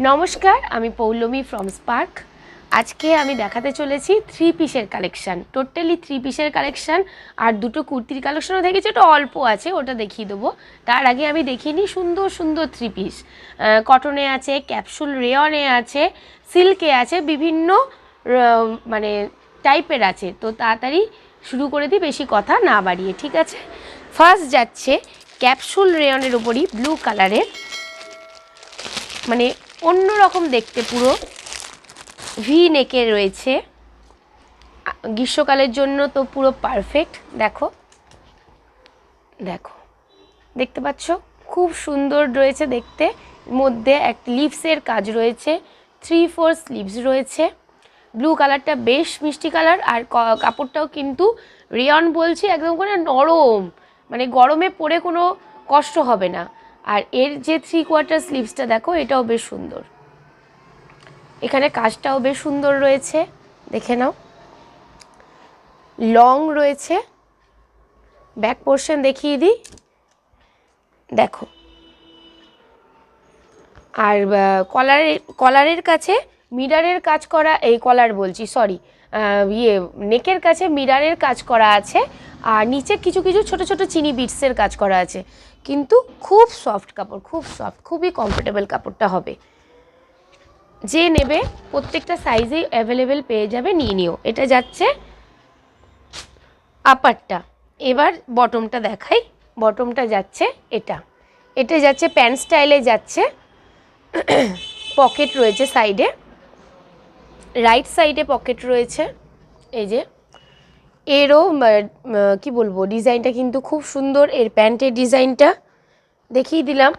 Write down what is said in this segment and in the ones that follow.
নমস্কার, আমি Poulami from spark. আজকে আমি দেখাতে চলেছি থ্রি পিসের কালেকশান, টোটালি থ্রি পিসের কালেকশান। আর দুটো কুর্তির কালেকশনও দেখেছি, ওটা অল্প আছে, ওটা দেখিয়ে দেবো। তার আগে আমি দেখিয়ে নিই সুন্দর সুন্দর থ্রি পিস। কটনে আছে, ক্যাপসুল রেয়নে আছে, সিল্কে আছে, বিভিন্ন মানে টাইপের আছে। তো তাড়াতাড়ি শুরু করে দিই, বেশি কথা না বাড়িয়ে, ঠিক আছে? ফার্স্ট যাচ্ছে ক্যাপসুল রেয়নের ওপরই ব্লু কালারের, মানে অন্যরকম দেখতে, পুরো ভি নেকে রয়েছে, গ্রীষ্মকালের জন্য তো পুরো পারফেক্ট। দেখো দেখো, দেখতে পাচ্ছ, খুব সুন্দর রয়েছে দেখতে। মধ্যে একটা লিভসের কাজ রয়েছে, 3/4 স্লিভস রয়েছে। ব্লু কালারটা বেশ মিষ্টি কালার, আর কাপড়টাও কিন্তু রেয়ন বলছি, একদম করে নরম, মানে গরমে পরে কোনো কষ্ট হবে না। আর এর যে 3/4 স্লিভসটা দেখো, এটাও বেশ সুন্দর। এখানে কাজটাও বেশ সুন্দর রয়েছে, দেখে নাও। লং রয়েছে, ব্যাক পোর্শন দেখিয়ে দিই, দেখো। আর কলারের কাছে মিরারের কাজ করা, এই কলার বলছি, সরি, নেকের কাছে মিরারের কাজ করা আছে। আর নিচে কিছু কিছু ছোট ছোট চিনি বিটসের কাজ করা আছে, কিন্তু খুব সফট কাপড়, খুব সফট, খুবই কমফোর্টেবল কাপড়টা হবে। যে নেবে প্রত্যেকটা সাইজেই অ্যাভেলেবেল পেয়ে যাবে, নিয়ে নিও। এটা যাচ্ছে আপারটা। এবার বটমটা দেখাই। বটমটা যাচ্ছে এটা যাচ্ছে প্যান্ট স্টাইলে যাচ্ছে। পকেট রয়েছে সাইডে, রাইট সাইডে পকেট রয়েছে, এই যে। এরও কি বলবো, ডিজাইনটা কিন্তু খুব সুন্দর। এর প্যান্টের ডিজাইনটা দেখিয়ে দিলাম।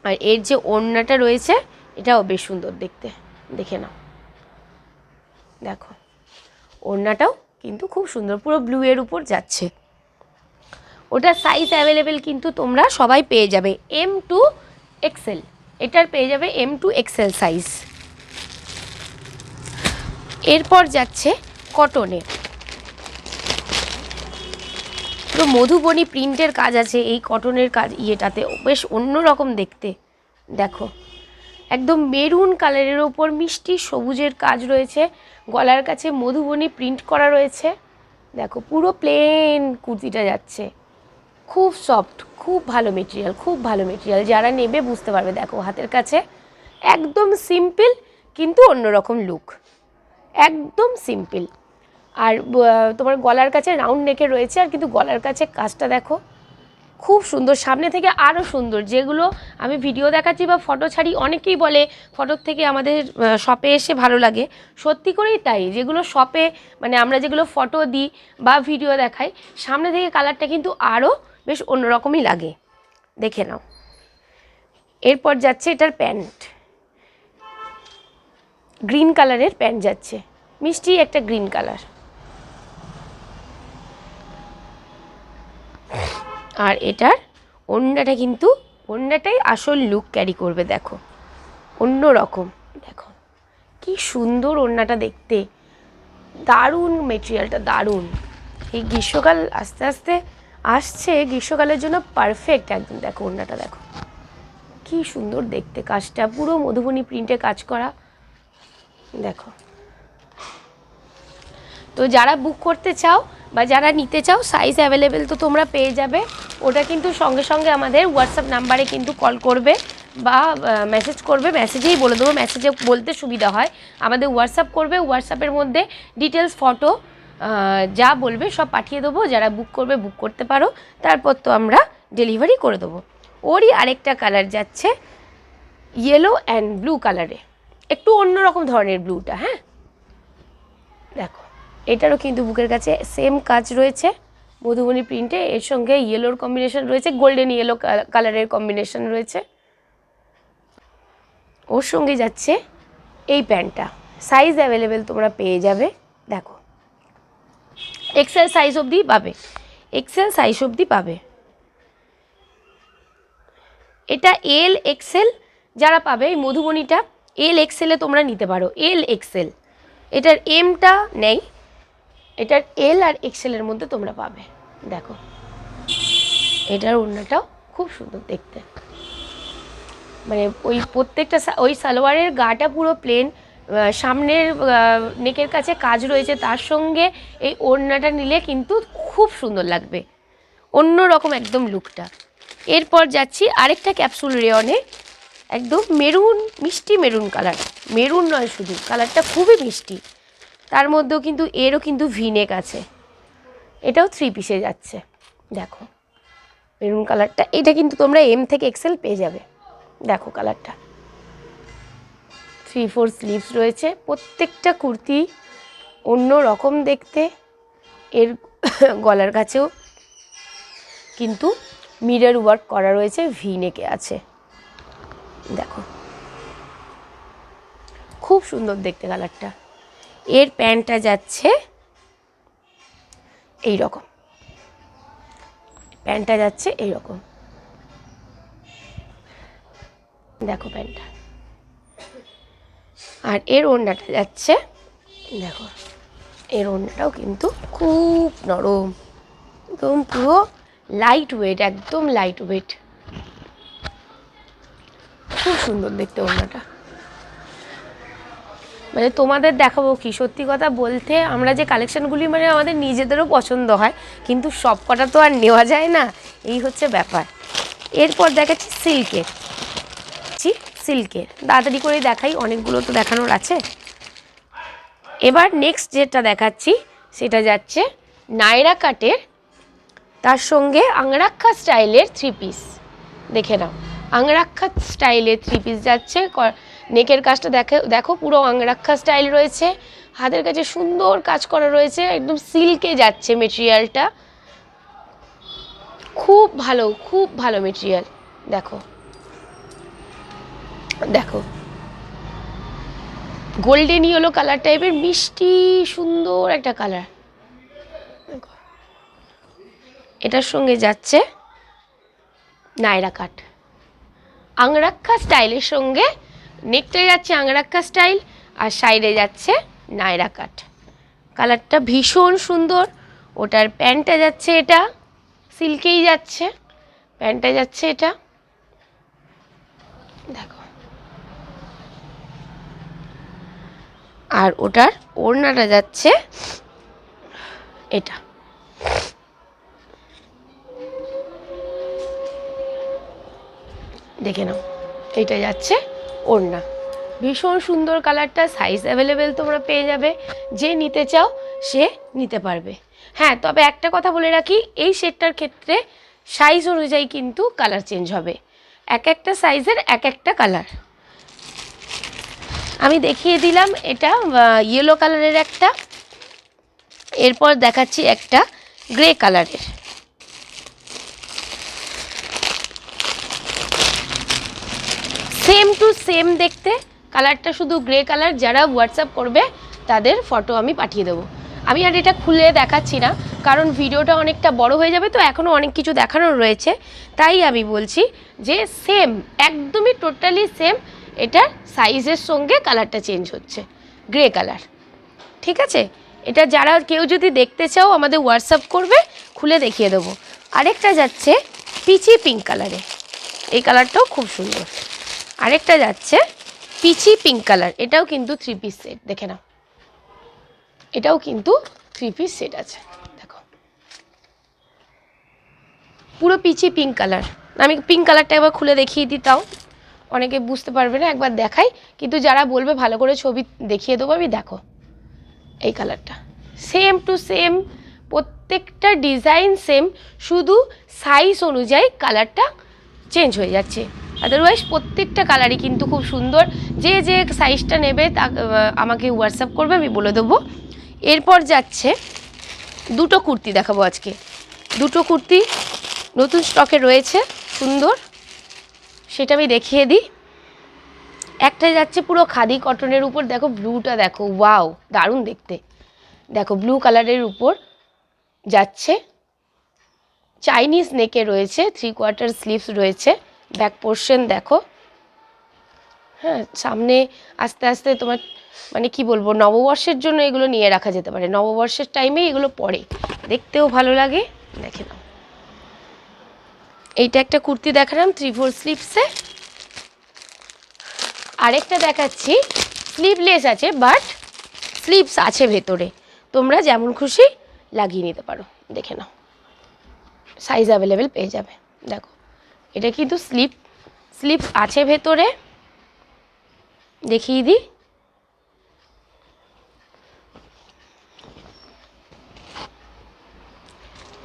আর এর যে ওড়নাটা রয়েছে, এটাও বেশ সুন্দর দেখতে, দেখে নাও। দেখো, ওড়নাটাও কিন্তু খুব সুন্দর, পুরো ব্লু এর উপর যাচ্ছে। ওটা সাইজ অ্যাভেলেবেল কিন্তু তোমরা সবাই পেয়ে যাবে, M2XL। এটার পেয়ে যাবে M2XL সাইজ। এরপর যাচ্ছে কটনে, পুরো মধুবনী প্রিন্টের কাজ আছে এই কটনের কাজ, ইয়েটাতে বেশ অন্যরকম দেখতে। দেখো, একদম মেরুন কালারের ওপর মিষ্টি সবুজের কাজ রয়েছে, গলার কাছে মধুবনী প্রিন্ট করা রয়েছে। দেখো, পুরো প্লেন কুর্তিটা যাচ্ছে, খুব সফট, খুব ভালো মেটেরিয়াল, খুব ভালো মেটেরিয়াল। যারা নেবে বুঝতে পারবে। দেখো, হাতের কাছে একদম সিম্পল, কিন্তু অন্যরকম লুক, একদম সিম্পল। আর তোমার গলার কাছে রাউন্ড নেকে রয়েছে, আর কিন্তু গলার কাছে কাজটা দেখো, খুব সুন্দর, সামনে থেকে আরও সুন্দর। যেগুলো আমি ভিডিও দেখাচ্ছি বা ফটো ছাড়ি, অনেকেই বলে ফটোর থেকে আমাদের শপে এসে ভালো লাগে, সত্যি করেই তাই। যেগুলো শপে, মানে আমরা যেগুলো ফটো দিই বা ভিডিও দেখাই, সামনে থেকে কালারটা কিন্তু আরও বেশ অন্যরকমই লাগে, দেখে নাও। এরপর যাচ্ছে এটার প্যান্ট, গ্রিন কালারের প্যান্ট যাচ্ছে, মিষ্টি একটা গ্রিন কালার। আর এটার ওড়নাটা কিন্তু, ওড়নাটাই আসল লুক ক্যারি করবে। দেখো, অন্য রকম, দেখো কি সুন্দর ওড়নাটা দেখতে, দারুণ মেটেরিয়ালটা, দারুণ। এই গ্রীষ্মকাল আস্তে আস্তে আসছে, গ্রীষ্মকালের জন্য পারফেক্ট একদম। দেখো ওড়নাটা, দেখো কি সুন্দর দেখতে, কাজটা পুরো মধুবনী প্রিন্টে কাজ করা। দেখো, তো যারা বুক করতে চাও বা যারা নিতে চাও, সাইজ অ্যাভেলেবেল তো তোমরা পেয়ে যাবে। ওটা কিন্তু সঙ্গে সঙ্গে আমাদের হোয়াটসঅ্যাপ নাম্বারে কিন্তু কল করবে বা মেসেজ করবে, মেসেজেই বলে দেবো, মেসেজে বলতে সুবিধা হয়। আমাদের হোয়াটসঅ্যাপ করবে, হোয়াটসঅ্যাপের মধ্যে ডিটেলস, ফটো যা বলবে সব পাঠিয়ে দেবো। যারা বুক করবে বুক করতে পারো, তারপর তো আমরা ডেলিভারি করে দেবো। ওরই আরেকটা কালার যাচ্ছে ইয়েলো অ্যান্ড ব্লু কালারে, একটু অন্যরকম ধরনের ব্লুটা। হ্যাঁ, দেখো, এটারও কিন্তু বুকের কাছে সেম কাজ রয়েছে, মধুবনী প্রিন্টে। এর সঙ্গে ইয়েলোর কম্বিনেশন রয়েছে, গোল্ডেন ইয়েলো কালারের কম্বিনেশন রয়েছে। ওর সঙ্গে যাচ্ছে এই প্যান্টটা, সাইজ অ্যাভেলেবেল তোমরা পেয়ে যাবে। দেখো, এক্সেল সাইজ অবধি পাবে, এক্সেল সাইজ অবধি পাবে। এটা LXL যারা পাবে, এই মধুবনীটা LXL-এ তোমরা নিতে পারো, LXL। এটার এমটা নেই, এটার L আর XL-এর মধ্যে তোমরা পাবে। দেখো, এটার ওড়নাটাও খুব সুন্দর দেখতে। মানে ওই প্রত্যেকটা ওই সালোয়ারের গাটা পুরো প্লেন, সামনের নেকের কাছে কাজ রয়েছে, তার সঙ্গে এই ওড়নাটা নিলে কিন্তু খুব সুন্দর লাগবে, অন্য রকম একদম লুকটা। এরপর যাচ্ছি আরেকটা ক্যাপসুল রেয়নে, একদম মেরুন, মিষ্টি মেরুন কালার, মেরুন নয় শুধু, কালারটা খুবই মিষ্টি, তার মধ্যেও কিন্তু এরও কিন্তু ভিনেক আছে, এটাও 3 পিসে যাচ্ছে। দেখো মেরুন কালারটা, এটা কিন্তু তোমরা এম থেকে এক্সেল পেয়ে যাবে। দেখো কালারটা, 3/4 স্লিভস রয়েছে, প্রত্যেকটা কুর্তি অন্য রকম দেখতে। এর গলার কাছেও কিন্তু মিরর ওয়ার্ক করা রয়েছে, ভি নেকে আছে, দেখো খুব সুন্দর দেখতে কালারটা। এর প্যান্টটা যাচ্ছে এই রকম, প্যান্টটা যাচ্ছে এই রকম, দেখো প্যান্টটা। আর এর ওড়নাটা যাচ্ছে, দেখো এর ওড়নাটাও কিন্তু খুব নরম, একদম পুরো লাইট ওয়েট, একদম লাইট ওয়েট, খুব সুন্দর দেখতে ওড়নাটা। মানে তোমাদের দেখাবো কি, সত্যি কথা বলতে আমরা যে কালেকশানগুলি মানে আমাদের নিজেদেরও পছন্দ হয়, কিন্তু সব কটা তো আর নেওয়া যায় না, এই হচ্ছে ব্যাপার। এরপর দেখাচ্ছি সিল্কের, তাড়াতাড়ি করে দেখাই, অনেকগুলো তো দেখানোর আছে। এবার নেক্সট যেটা দেখাচ্ছি সেটা যাচ্ছে নায়রা কাটের, তার সঙ্গে আংরাক্ষা স্টাইলের 3 পিস। দেখে নাও, আংরাক্ষা স্টাইলের 3 পিস যাচ্ছে। নেকের কাজটা দেখো পুরো আংরাক্ষা স্টাইল রয়েছে, হাতের কাছে সুন্দর কাজ করা রয়েছে, একদম সিল্কে যাচ্ছে মেটেরিয়ালটা, খুব ভালো, খুব ভালো মেটেরিয়াল। দেখো দেখো গোল্ডেন ইয়েলো কালার টাইপের মিষ্টি সুন্দর একটা কালার। এটার সঙ্গে যাচ্ছে নায়রা কাট, আংরাক্ষা স্টাইলের সঙ্গে নেকটা যাচ্ছে আংরাক্ষা স্টাইল, আর সাইডে যাচ্ছে নায়রা কাট। কালারটা ভীষণ সুন্দর। ওটার প্যান্টটা যাচ্ছে, এটা সিল্কেই যাচ্ছে, প্যান্টটা যাচ্ছে এটা, দেখো। আর ওটার ওড়নাটা যাচ্ছে এটা, দেখে নাও, এইটা যাচ্ছে ওড়না। ভীষণ সুন্দর কালারটা, সাইজ অ্যাভেলেবেল তোমরা পেয়ে যাবে, যে নিতে চাও সে নিতে পারবে। হ্যাঁ, তবে একটা কথা বলে রাখি, এই সেটটার ক্ষেত্রে সাইজ অনুযায়ী কিন্তু কালার চেঞ্জ হবে, এক একটা সাইজের এক একটা কালার। আমি দেখিয়ে দিলাম এটা ইয়েলো কালারের একটা, এরপর দেখাচ্ছি একটা গ্রে কালারের। সেম টু সেম দেখতে, কালারটা শুধু গ্রে কালার। যারা হোয়াটসঅ্যাপ করবে তাদের ফটো আমি পাঠিয়ে দেবো। আমি আর এটা খুলে দেখাচ্ছি না, কারণ ভিডিওটা অনেকটা বড় হয়ে যাবে, তো এখনও অনেক কিছু দেখানোর রয়েছে, তাই আমি বলছি যে সেম, একদমই টোটালি সেম। এটার সাইজের সঙ্গে কালারটা চেঞ্জ হচ্ছে, গ্রে কালার, ঠিক আছে। এটা যারা কেউ যদি দেখতে চাও আমাদের হোয়াটসঅ্যাপ করবে, খুলে দেখিয়ে দেবো। আরেকটা যাচ্ছে পিচি পিঙ্ক কালারে, এই কালারটাও খুব সুন্দর। আরেকটা যাচ্ছে পিচি পিঙ্ক কালার, এটাও কিন্তু 3 পিস সেট, দেখে নাও, এটাও কিন্তু 3 পিস সেট আছে, দেখো পুরো পিচি পিঙ্ক কালার। আমি পিঙ্ক কালারটা একবার খুলে দেখিয়ে দিই, তাও অনেকে বুঝতে পারবে না, একবার দেখাই, কিন্তু যারা বলবে ভালো করে ছবি দেখিয়ে দেবো আমি। দেখো এই কালারটা সেম টু সেম, প্রত্যেকটা ডিজাইন সেম, শুধু সাইজ অনুযায়ী কালারটা চেঞ্জ হয়ে যাচ্ছে, আদারওয়াইজ প্রত্যেকটা কালারই কিন্তু খুব সুন্দর। যে যে সাইজটা নেবে তা আমাকে হোয়াটসঅ্যাপ করবে, আমি বলে দেবো। এরপর যাচ্ছে দুটো কুর্তি দেখাবো আজকে, দুটো কুর্তি নতুন স্টকে রয়েছে, সুন্দর, সেটা আমি দেখিয়ে দিই। একটা যাচ্ছে পুরো খাদি কটনের উপর, দেখো ব্লুটা দেখো, ওয়াও দারুণ দেখতে, দেখো ব্লু কালারের উপর যাচ্ছে, চাইনিজ নেকে রয়েছে, 3/4 স্লিভস রয়েছে, ব্যাক পোর্শন দেখো। হ্যাঁ, সামনে আস্তে আস্তে তোমার মানে কি বলবো, নববর্ষের জন্য এগুলো নিয়ে রাখা যেতে পারে, নববর্ষের টাইমে এগুলো পরে দেখতেও ভালো লাগে। দেখে নাও, এইটা একটা কুর্তি দেখালাম 3/4 স্লিভসে, আরেকটা দেখাচ্ছি, স্লিভলেস আছে বাট স্লিভস আছে ভেতরে, তোমরা যেমন খুশি লাগিয়ে নিতে পারো। দেখে নাও, সাইজ অ্যাভেলেবেল পেয়ে যাবে। দেখো এটা কিন্তু স্লিভ আছে ভেতরে, দেখিয়ে দিই।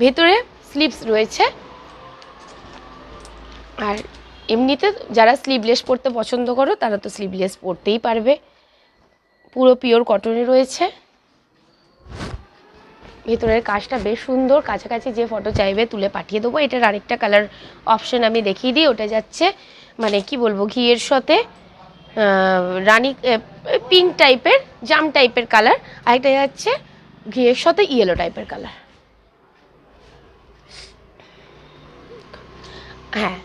ভেতরে স্লিভস রয়েছে। আর এমনিতে যারা স্লিভলেস পরতে পছন্দ করো তারা তো স্লিভলেস পরতেই পারবে। পুরো পিওর কটনে রয়েছে। ভেতরের কাজটা বেশ সুন্দর, কাছাকাছি যে ফটো চাইবে তুলে পাঠিয়ে দেবো। এটার আরেকটা কালার অপশন আমি দেখিয়ে দিই। ওটা যাচ্ছে মানে কি বলবো, ঘিয়ের সাথে রানি পিঙ্ক টাইপের, জাম টাইপের কালার। আরেকটা যাচ্ছে ঘিয়ের সাথে ইয়েলো টাইপের কালার। হ্যাঁ,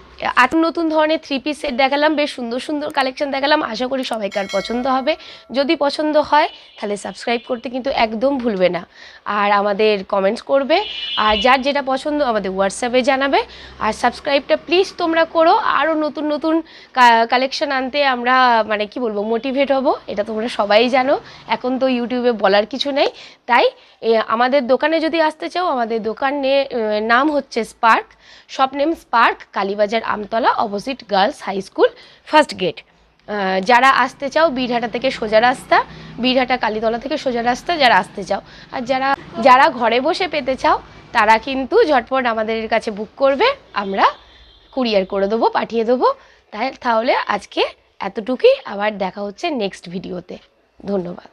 আর নতুন ধরনের 3 পিস সেট দেখালাম, বেশ সুন্দর সুন্দর কালেকশন দেখালাম। আশা করি সবাইকার পছন্দ হবে। যদি পছন্দ হয় তাহলে সাবস্ক্রাইব করতে কিন্তু একদম ভুলবে না, আর আমাদের কমেন্টস করবে, আর যার যেটা পছন্দ আমাদের হোয়াটসঅ্যাপে জানাবে। আর সাবস্ক্রাইবটা প্লিজ তোমরা করো, আরও নতুন নতুন কালেকশন আনতে আমরা মানে কি বলবো মোটিভেট হব, এটা তোমরা সবাই জানো। এখন তো ইউটিউবে বলার কিছু নেই। তাই আমাদের দোকানে যদি আসতে চাও, আমাদের দোকানের নাম হচ্ছে Spark, shop name Spark, Kalibazar Amtala, opposite girls high school, first gate. যারা আসতে চাও বীরহাটা থেকে সোজা রাস্তা, বীরহাটা কালীতলা থেকে সোজা রাস্তা যারা আসতে চাও। আর যারা ঘরে বসে পেতে চাও তারা কিন্তু ঝটপট আমাদের কাছে বুক করবে, আমরা কুরিয়ার করে দেবো, পাঠিয়ে দেবো। তাহলে আজকে এতটুকুই, আবার দেখা হচ্ছে নেক্সট ভিডিওতে। ধন্যবাদ।